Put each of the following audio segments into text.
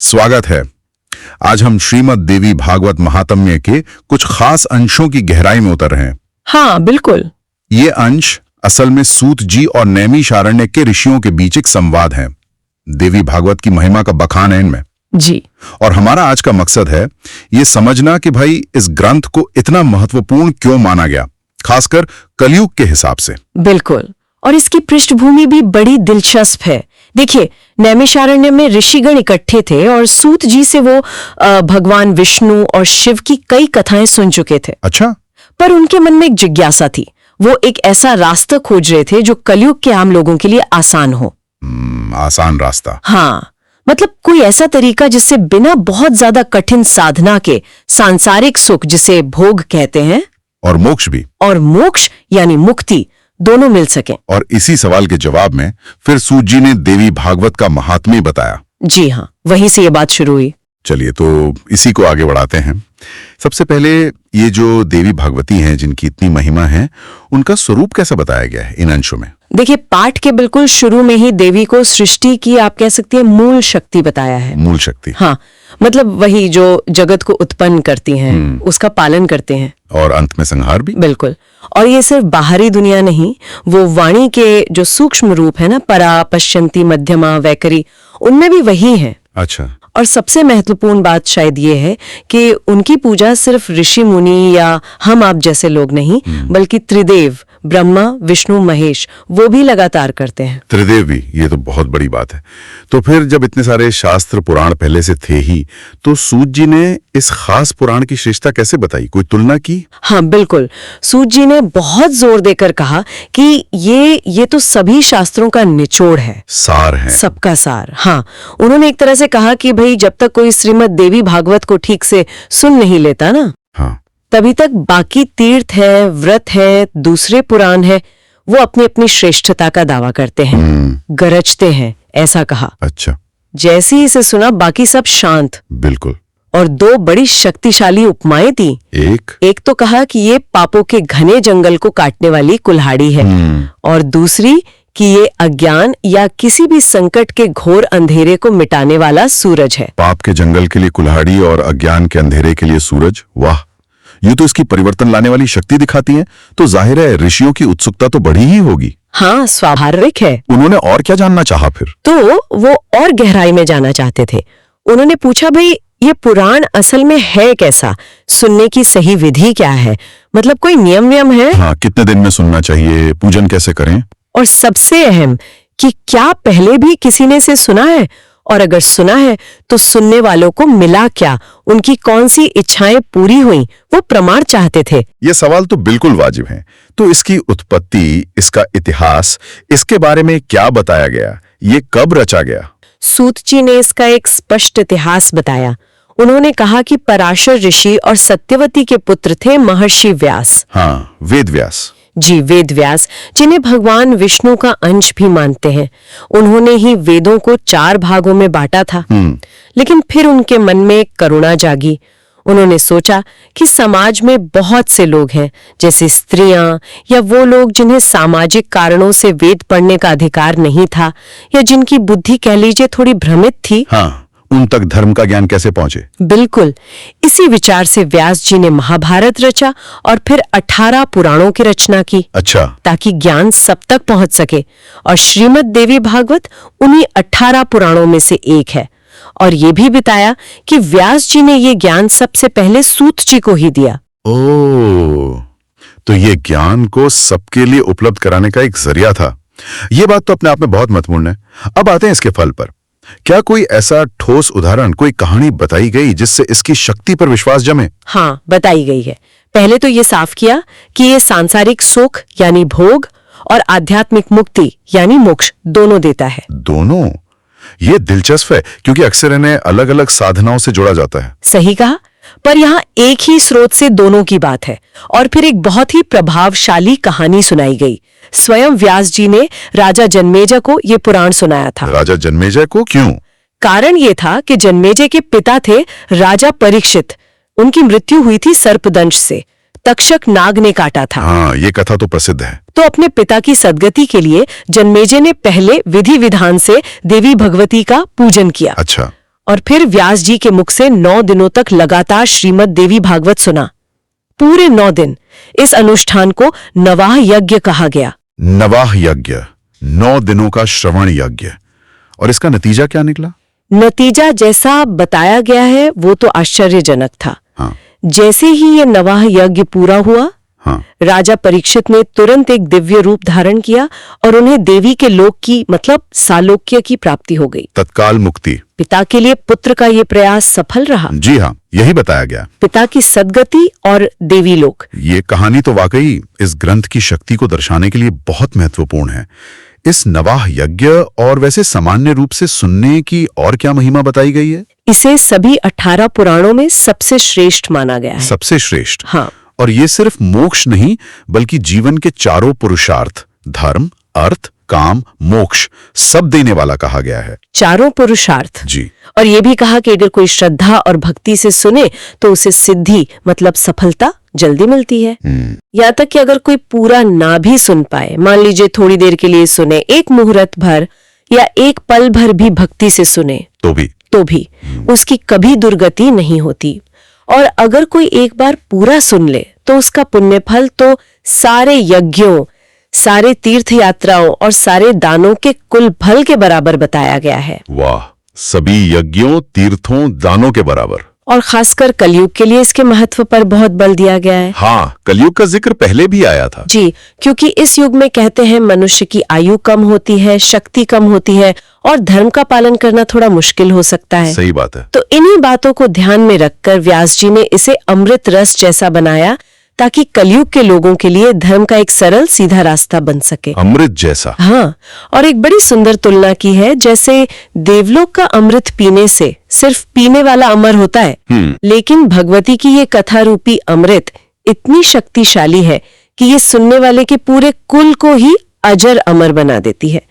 स्वागत है। आज हम श्रीमद् देवी भागवत महात्म्य के कुछ खास अंशों की गहराई में उतर रहे हैं। हाँ बिल्कुल। ये अंश असल में सूत जी और नैमिषारण्य के ऋषियों के बीच एक संवाद है। देवी भागवत की महिमा का बखान है इनमें जी। और हमारा आज का मकसद है ये समझना कि भाई इस ग्रंथ को इतना महत्वपूर्ण क्यों माना गया, खासकर कलयुग के हिसाब से। बिल्कुल। और इसकी पृष्ठभूमि भी बड़ी दिलचस्प है। देखिए, नैमिषारण्य में ऋषिगण इकट्ठे थे और सूत जी से वो भगवान विष्णु और शिव की कई कथाएं सुन चुके थे। अच्छा। पर उनके मन में एक जिज्ञासा थी। वो एक ऐसा रास्ता खोज रहे थे जो कलयुग के आम लोगों के लिए आसान हो। आसान रास्ता। हाँ, मतलब कोई ऐसा तरीका जिससे बिना बहुत ज्यादा कठिन साधना के सांसारिक सुख, जिसे भोग कहते हैं, और मोक्ष भी, और मोक्ष यानी मुक्ति, दोनों मिल सकें। और इसी सवाल के जवाब में फिर सूत जी ने देवी भागवत का महात्म्य बताया। जी हाँ, वहीं से ये बात शुरू हुई। चलिए तो इसी को आगे बढ़ाते हैं। सबसे पहले ये जो देवी भागवती हैं जिनकी इतनी महिमा है, उनका स्वरूप कैसा बताया गया है इन अंशों में? देखिए, पाठ के बिल्कुल शुरू में ही देवी को सृष्टि की, आप कह सकते हैं, मूल शक्ति बताया है। मूल शक्ति। हाँ, मतलब वही जो जगत को उत्पन्न करती हैं, उसका पालन करते हैं, और अंत में संहार भी। बिल्कुल। और ये सिर्फ बाहरी दुनिया नहीं, वो वाणी के जो सूक्ष्म रूप है ना, परा, पश्यंती, मध्यमा, वैखरी, उनमें भी वही है। अच्छा। और सबसे महत्वपूर्ण बात शायद ये है कि उनकी पूजा सिर्फ ऋषि मुनि या हम आप जैसे लोग नहीं, बल्कि त्रिदेव, ब्रह्मा, विष्णु, महेश, वो भी लगातार करते हैं। त्रिदेव भी, ये तो बहुत बड़ी बात है। तो फिर जब इतने सारे शास्त्र पुराण पहले से थे ही, तो सूत जी ने इस खास पुराण की श्रेष्ठता कैसे बताई? कोई तुलना की? हाँ बिल्कुल। सूत जी ने बहुत जोर देकर कहा कि ये तो सभी शास्त्रों का निचोड़ है, सार है, सबका सार। हाँ, उन्होंने एक तरह से कहा कि भाई जब तक कोई श्रीमद् देवी भागवत को ठीक से सुन नहीं लेता ना, हाँ, तभी तक बाकी तीर्थ है, व्रत है, दूसरे पुराण है, वो अपनी अपनी श्रेष्ठता का दावा करते हैं, गरजते हैं, ऐसा कहा। अच्छा। जैसे ही इसे सुना, बाकी सब शांत। बिल्कुल। और दो बड़ी शक्तिशाली उपमाएं दी। एक तो कहा कि ये पापों के घने जंगल को काटने वाली कुल्हाड़ी है, और दूसरी कि ये अज्ञान या किसी भी संकट के घोर अंधेरे को मिटाने वाला सूरज है। पाप के जंगल के लिए कुल्हाड़ी और अज्ञान के अंधेरे के लिए सूरज। वाह, ये तो इसकी परिवर्तन लाने वाली शक्ति दिखाती है। तो जाहिर है ऋषियों की उत्सुकता तो बढ़ी ही होगी। हाँ, स्वाभाविक है। उन्होंने और क्या जानना चाहा फिर? तो वो और गहराई में जाना चाहते थे। उन्होंने पूछा, भाई ये पुराण असल में है कैसा? सुनने की सही विधि क्या है? मतलब कोई नियम है? हाँ, कितने दिन में सुनना चाहिए? पूजन कैसे करें? और सबसे अहम कि क्या पहले भी किसी ने इसे सुना है? और अगर सुना है तो सुनने वालों को मिला क्या? उनकी कौन सी इच्छाएं पूरी हुई? वो प्रमाण चाहते थे। ये सवाल तो बिल्कुल वाजिब हैं। तो इसकी उत्पत्ति, इसका इतिहास, इसके बारे में क्या बताया गया? ये कब रचा गया? सूत जी ने इसका एक स्पष्ट इतिहास बताया। उन्होंने कहा कि पराशर ऋषि और सत्यवती के पुत्र थे महर्षि व्यास। हाँ, वेद व्यास। जी, वेद व्यास, जिन्हें भगवान विष्णु का अंश भी मानते हैं। उन्होंने ही वेदों को 4 भागों में बांटा था। लेकिन फिर उनके मन में करुणा जागी। उन्होंने सोचा कि समाज में बहुत से लोग हैं, जैसे स्त्रियां या वो लोग जिन्हें सामाजिक कारणों से वेद पढ़ने का अधिकार नहीं था, या जिनकी बुद्धि कह लीजिए थोड़ी भ्रमित थी। हाँ, उन तक धर्म का ज्ञान कैसे पहुंचे? बिल्कुल। इसी विचार से व्यास जी ने महाभारत रचा और फिर 18 पुराणों की रचना की। अच्छा। ताकि ज्ञान सब तक पहुंच सके। और श्रीमद् देवी भागवत उन्हीं 18 पुराणों में से एक है। और ये भी बताया कि व्यास जी ने ये ज्ञान सबसे पहले सूत जी को ही दिया। ओह, तो ये ज्ञान को सबके लिए उपलब्ध कराने का एक जरिया था। ये बात तो अपने आप में बहुत महत्वपूर्ण है। अब आते हैं इसके फल पर। क्या कोई ऐसा ठोस उदाहरण, कोई कहानी बताई गई जिससे इसकी शक्ति पर विश्वास जमे? हाँ, बताई गई है। पहले तो ये साफ किया कि ये सांसारिक सुख यानी भोग और आध्यात्मिक मुक्ति यानी मोक्ष दोनों देता है। दोनों? ये दिलचस्प है, क्योंकि अक्सर इन्हें अलग अलग साधनाओं से जोड़ा जाता है। सही कहा, पर यहाँ एक ही स्रोत से दोनों की बात है। और फिर एक बहुत ही प्रभावशाली कहानी सुनाई गई। स्वयं व्यास जी ने राजा जन्मेजय को ये पुराण सुनाया था। राजा जन्मेजय को क्यों? कारण ये था कि जन्मेजय के पिता थे राजा परीक्षित। उनकी मृत्यु हुई थी सर्पदंश से। तक्षक नाग ने काटा था। हाँ, ये कथा तो प्रसिद्ध है। तो अपने पिता की सद्गति के लिए जन्मेजय ने पहले विधि विधान से देवी भगवती का पूजन किया। अच्छा। और फिर व्यास जी के मुख से 9 दिनों तक लगातार श्रीमद् देवी भागवत सुना। पूरे 9 दिन। इस अनुष्ठान को नवाह यज्ञ कहा गया। नवाह यज्ञ, 9 दिनों का श्रवण यज्ञ। और इसका नतीजा क्या निकला? नतीजा जैसा बताया गया है वो तो आश्चर्यजनक था। हाँ। जैसे ही ये नवाह यज्ञ पूरा हुआ, हाँ। राजा परीक्षित ने तुरंत एक दिव्य रूप धारण किया और उन्हें देवी के लोक की मतलब सालोक्य की प्राप्ति हो गई। तत्काल मुक्ति। पिता के लिए पुत्र का ये प्रयास सफल रहा। जी हाँ, यही बताया गया। पिता की सद्गति और देवी लोक। ये कहानी तो वाकई इस ग्रंथ की शक्ति को दर्शाने के लिए बहुत महत्वपूर्ण है। इस नवाह यज्ञ और वैसे सामान्य रूप से सुनने की और क्या महिमा बताई गई है? इसे सभी 18 पुराणों में सबसे श्रेष्ठ माना गया है। सबसे श्रेष्ठ। हाँ। और ये सिर्फ मोक्ष नहीं बल्कि जीवन के चारों पुरुषार्थ, धर्म, अर्थ, काम, मोक्ष सब देने वाला कहा गया है। चारों पुरुषार्थ। जी। और ये भी कहा कि अगर कोई श्रद्धा और भक्ति से सुने तो उसे सिद्धि मतलब सफलता जल्दी मिलती है। यहाँ तक कि अगर कोई पूरा ना भी सुन पाए, मान लीजिए थोड़ी देर के लिए सुने, एक मुहूर्त भर या एक पल भर भी भक्ति से सुने तो भी उसकी कभी दुर्गति नहीं होती। और अगर कोई एक बार पूरा सुन ले तो उसका पुण्य फल तो सारे यज्ञों, सारे तीर्थ यात्राओं और सारे दानों के कुल फल के बराबर बताया गया है। वाह, सभी यज्ञों, तीर्थों, दानों के बराबर। और खासकर कलयुग के लिए इसके महत्व पर बहुत बल दिया गया है। हाँ, कलयुग का जिक्र पहले भी आया था। जी, क्योंकि इस युग में कहते हैं मनुष्य की आयु कम होती है, शक्ति कम होती है और धर्म का पालन करना थोड़ा मुश्किल हो सकता है। सही बात है। तो इन्हीं बातों को ध्यान में रखकर व्यास जी ने इसे अमृत रस जैसा बनाया ताकि कलयुग के लोगों के लिए धर्म का एक सरल सीधा रास्ता बन सके। अमृत जैसा। हाँ, और एक बड़ी सुंदर तुलना की है। जैसे देवलोक का अमृत पीने से सिर्फ पीने वाला अमर होता है, लेकिन भगवती की ये कथा रूपी अमृत इतनी शक्तिशाली है कि ये सुनने वाले के पूरे कुल को ही अजर अमर बना देती है।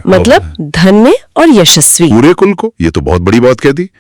मतलब धन्य और यशस्वी। पूरे कुल को? ये तो बहुत बड़ी बात कह दी।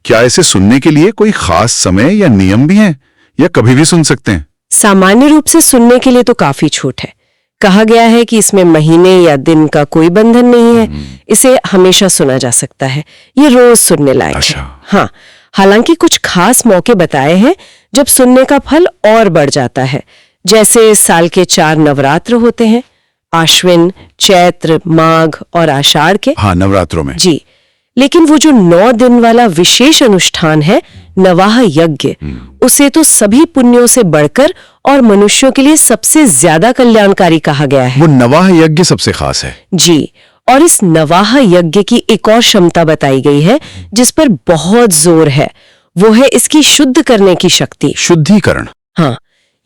क्या इसे सुनने के लिए कोई खास समय या नियम भी है या कभी भी सुन सकते हैं? सामान्य रूप से सुनने के लिए तो काफी छूट है। कहा गया है कि इसमें महीने या दिन का कोई बंधन नहीं है। इसे हमेशा सुना जा सकता है। ये रोज सुनने लायक है। हाँ, हालांकि कुछ खास मौके बताए हैं जब सुनने का फल और बढ़ जाता है। जैसे साल के 4 नवरात्र होते हैं, आश्विन, चैत्र, माघ और आषाढ़ के। हाँ, नवरात्रों में। जी, लेकिन वो जो 9 दिन वाला विशेष अनुष्ठान है नवाह यज्ञ, उसे तो सभी पुण्यों से बढ़कर और मनुष्यों के लिए सबसे ज्यादा कल्याणकारी कहा गया है। वो नवाह यज्ञ सबसे खास है। जी, और इस नवाह यज्ञ की एक और क्षमता बताई गई है जिस पर बहुत जोर है। वो है इसकी शुद्ध करने की शक्ति। शुद्धिकरण। हाँ,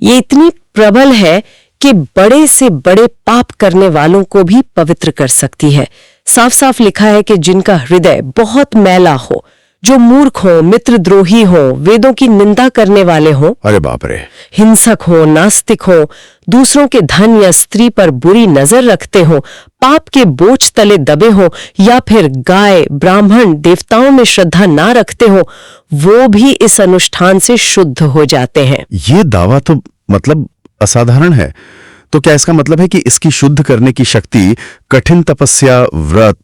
ये इतनी प्रबल है कि बड़े से बड़े पाप करने वालों को भी पवित्र कर सकती है। साफ साफ लिखा है कि जिनका हृदय बहुत मैला हो, जो मूर्ख हो, मित्रद्रोही हो, वेदों की निंदा करने वाले हो, अरे बाप रे, हिंसक हो, नास्तिक हो, दूसरों के धन या स्त्री पर बुरी नजर रखते हो, पाप के बोझ तले दबे हो या फिर गाय, ब्राह्मण, देवताओं में श्रद्धा ना रखते हो, वो भी इस अनुष्ठान से शुद्ध हो जाते हैं। ये दावा तो मतलब असाधारण है। तो क्या इसका मतलब है कि इसकी शुद्ध करने की शक्ति कठिन तपस्या, व्रत,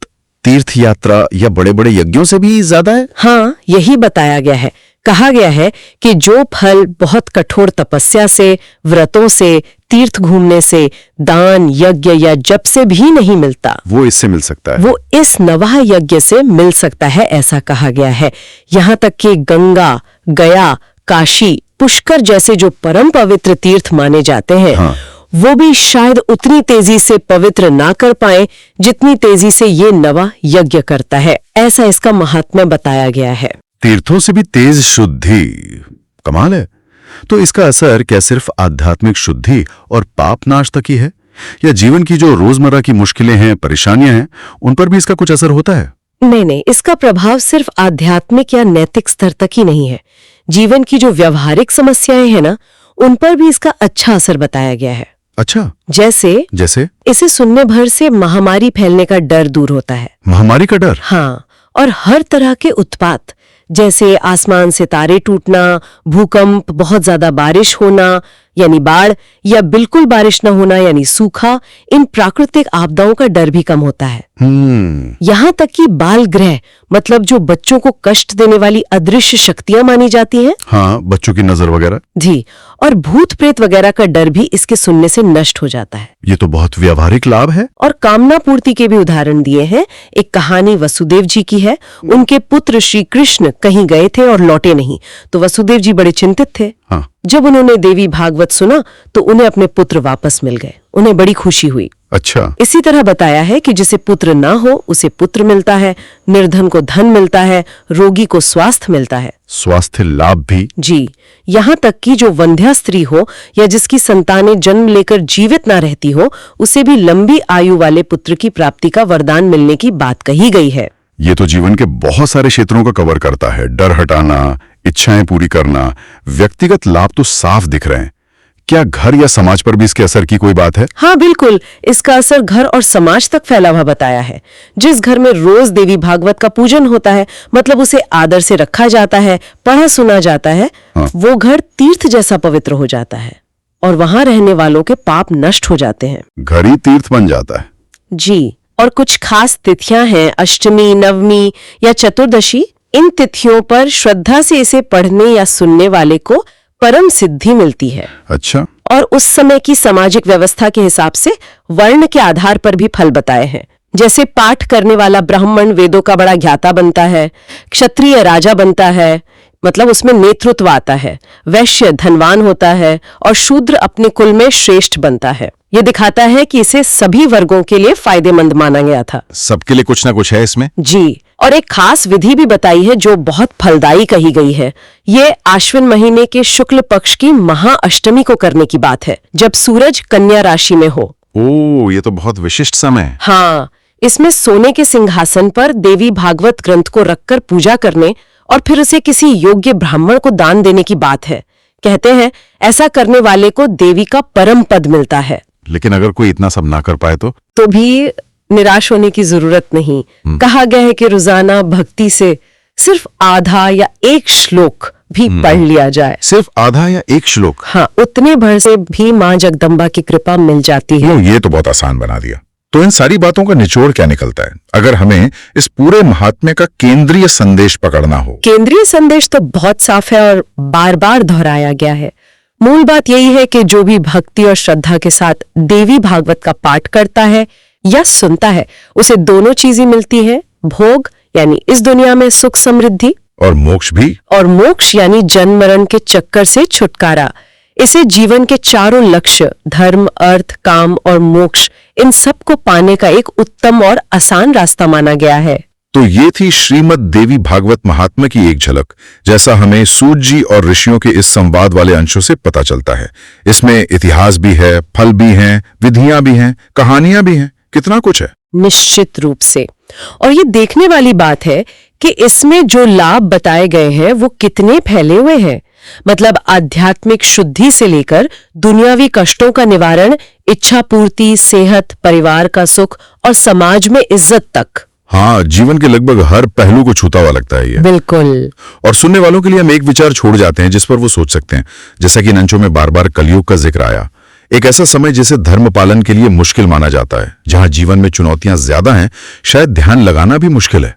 तीर्थ यात्रा या बड़े बड़े यज्ञों से भी ज्यादा है? हाँ, यही बताया गया है। कहा गया है कि जो फल बहुत कठोर तपस्या से, व्रतों से, तीर्थ घूमने से, दान, यज्ञ या जप से भी नहीं मिलता, वो इससे मिल सकता है। वो इस नवाह यज्ञ से मिल सकता है, ऐसा कहा गया है। यहाँ तक कि गंगा, गया, काशी, पुष्कर जैसे जो परम पवित्र तीर्थ माने जाते हैं, हाँ, वो भी शायद उतनी तेजी से पवित्र ना कर पाए जितनी तेजी से ये नवा यज्ञ करता है। ऐसा इसका महात्म्य बताया गया है। तीर्थों से भी तेज शुद्धि, कमाल है। तो इसका असर क्या सिर्फ आध्यात्मिक शुद्धि और पाप नाश तक ही है, या जीवन की जो रोजमर्रा की मुश्किलें हैं, परेशानियां हैं, उन पर भी इसका कुछ असर होता है? नहीं, इसका प्रभाव सिर्फ आध्यात्मिक या नैतिक स्तर तक ही नहीं है। जीवन की जो व्यवहारिक समस्याएं हैं ना, उन पर भी इसका अच्छा असर बताया गया है। अच्छा, जैसे इसे सुनने भर से महामारी फैलने का डर दूर होता है। महामारी का डर? हाँ, और हर तरह के उत्पात जैसे आसमान से तारे टूटना, भूकंप, बहुत ज्यादा बारिश होना यानी बाढ़, या बिल्कुल बारिश न होना यानी सूखा, इन प्राकृतिक आपदाओं का डर भी कम होता है। यहाँ तक कि बाल ग्रह मतलब जो बच्चों को कष्ट देने वाली अदृश्य शक्तियां मानी जाती हैं। हाँ, बच्चों की नजर वगैरह। जी, और भूत प्रेत वगैरह का डर भी इसके सुनने से नष्ट हो जाता है। ये तो बहुत व्यावहारिक लाभ है। और कामना पूर्ति के भी उदाहरण दिए हैं। एक कहानी वसुदेव जी की है। उनके पुत्र श्री कृष्ण कहीं गए थे और लौटे नहीं, तो वसुदेव जी बड़े चिंतित थे। हाँ। जब उन्होंने देवी भागवत सुना तो उन्हें अपने पुत्र वापस मिल गए। उन्हें बड़ी खुशी हुई। अच्छा। इसी तरह बताया है कि जिसे पुत्र ना हो उसे पुत्र मिलता है, निर्धन को धन मिलता है, रोगी को स्वास्थ्य मिलता है। स्वास्थ्य लाभ भी। जी, यहाँ तक कि जो वंध्या स्त्री हो या जिसकी संतानें जन्म लेकर जीवित ना रहती हो, उसे भी लंबी आयु वाले पुत्र की प्राप्ति का वरदान मिलने की बात कही गई है। ये तो जीवन के बहुत सारे क्षेत्रों का कवर करता है। डर हटाना, इच्छाएं पूरी करना, व्यक्तिगत लाभ तो साफ दिख रहे हैं। क्या घर या समाज पर भी इसके असर की कोई बात है? हाँ बिल्कुल, इसका असर घर और समाज तक फैला हुआ बताया है। जिस घर में रोज देवी भागवत का पूजन होता है, मतलब उसे आदर से रखा जाता है, पढ़ा सुना जाता है, हाँ। वो घर तीर्थ जैसा पवित्र हो जाता है और वहां रहने वालों के पाप नष्ट हो जाते हैं। घर ही तीर्थ बन जाता है। जी, और कुछ खास तिथियां हैं, अष्टमी, नवमी या चतुर्दशी। इन तिथियों पर श्रद्धा से इसे पढ़ने या सुनने वाले को परम सिद्धि मिलती है। अच्छा। और उस समय की सामाजिक व्यवस्था के हिसाब से वर्ण के आधार पर भी फल बताए हैं। जैसे पाठ करने वाला ब्राह्मण वेदों का बड़ा ज्ञाता बनता है, क्षत्रिय राजा बनता है, मतलब उसमें नेतृत्व आता है, वैश्य धनवान होता है और शूद्र अपने कुल में श्रेष्ठ बनता है। ये दिखाता है कि इसे सभी वर्गों के लिए फायदेमंद माना गया था। सबके लिए कुछ ना कुछ है इसमें। जी, और एक खास विधि भी बताई है जो बहुत फलदायी कही गई है। ये आश्विन महीने के शुक्ल पक्ष की महाअष्टमी को करने की बात है, जब सूरज कन्या राशि में हो। ओह, ये तो बहुत विशिष्ट समय है। हाँ, इसमें सोने के सिंहासन पर देवी भागवत ग्रंथ को रखकर पूजा करने और फिर उसे किसी योग्य ब्राह्मण को दान देने की बात है। कहते हैं ऐसा करने वाले को देवी का परम पद मिलता है। लेकिन अगर कोई इतना सब ना कर पाए तो भी निराश होने की जरूरत नहीं। कहा गया है कि रोजाना भक्ति से सिर्फ आधा या एक श्लोक भी पढ़ लिया जाए। सिर्फ आधा या एक श्लोक? हाँ, उतने भर से भी माँ जगदम्बा की कृपा मिल जाती है। ये तो बहुत आसान बना दिया। तो इन सारी बातों का निचोड़ क्या निकलता है अगर हमें इस पूरे महात्म्य का केंद्रीय संदेश पकड़ना हो? केंद्रीय संदेश तो बहुत साफ है और बार बार दोहराया गया है। मूल बात यही है कि जो भी भक्ति और श्रद्धा के साथ देवी भागवत का पाठ करता है या सुनता है, उसे दोनों चीजें मिलती है, भोग यानी इस दुनिया में सुख समृद्धि, और मोक्ष भी। और मोक्ष यानी जन्म मरण के चक्कर से छुटकारा। इसे जीवन के चारों लक्ष्य धर्म, अर्थ, काम और मोक्ष, इन सब को पाने का एक उत्तम और आसान रास्ता माना गया है। तो ये थी श्रीमद् देवी भागवत महात्म्य की एक झलक, जैसा हमें सूत जी और ऋषियों के इस संवाद वाले अंशों से पता चलता है। इसमें इतिहास भी है, फल भी हैं, विधियां भी हैं, कहानियां भी हैं, कितना कुछ है। निश्चित रूप से। और ये देखने वाली बात है कि इसमें जो लाभ बताए गए हैं वो कितने फैले हुए हैं। मतलब आध्यात्मिक शुद्धि से लेकर दुनियावी कष्टों का निवारण, इच्छा पूर्ति, सेहत, परिवार का सुख और समाज में इज्जत तक। हाँ, जीवन के लगभग हर पहलू को छूता हुआ लगता है ये। बिल्कुल। और सुनने वालों के लिए हम एक विचार छोड़ जाते हैं जिस पर वो सोच सकते हैं। जैसा कि इन अंशों में बार बार कलयुग का जिक्र आया, एक ऐसा समय जिसे धर्म पालन के लिए मुश्किल माना जाता है, जहां जीवन में चुनौतियां ज्यादा हैं, शायद ध्यान लगाना भी मुश्किल है।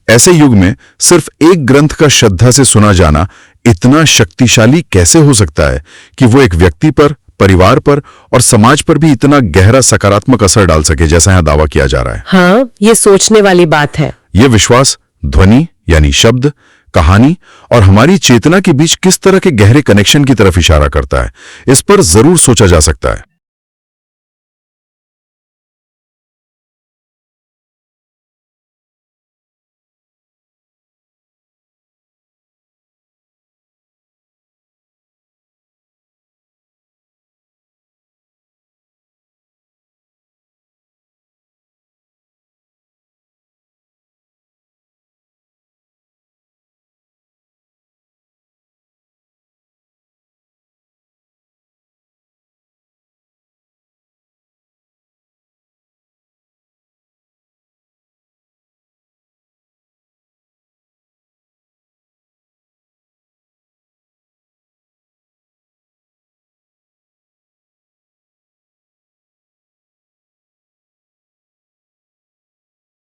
ऐसे युग में सिर्फ एक ग्रंथ का श्रद्धा से सुना जाना इतना शक्तिशाली कैसे हो सकता है कि वो एक व्यक्ति पर, परिवार पर और समाज पर भी इतना गहरा सकारात्मक असर डाल सके, जैसा यहाँ दावा किया जा रहा है। हाँ, ये सोचने वाली बात है। ये विश्वास ध्वनि यानी शब्द, कहानी और हमारी चेतना के बीच किस तरह के गहरे कनेक्शन की तरफ इशारा करता है, इस पर जरूर सोचा जा सकता है।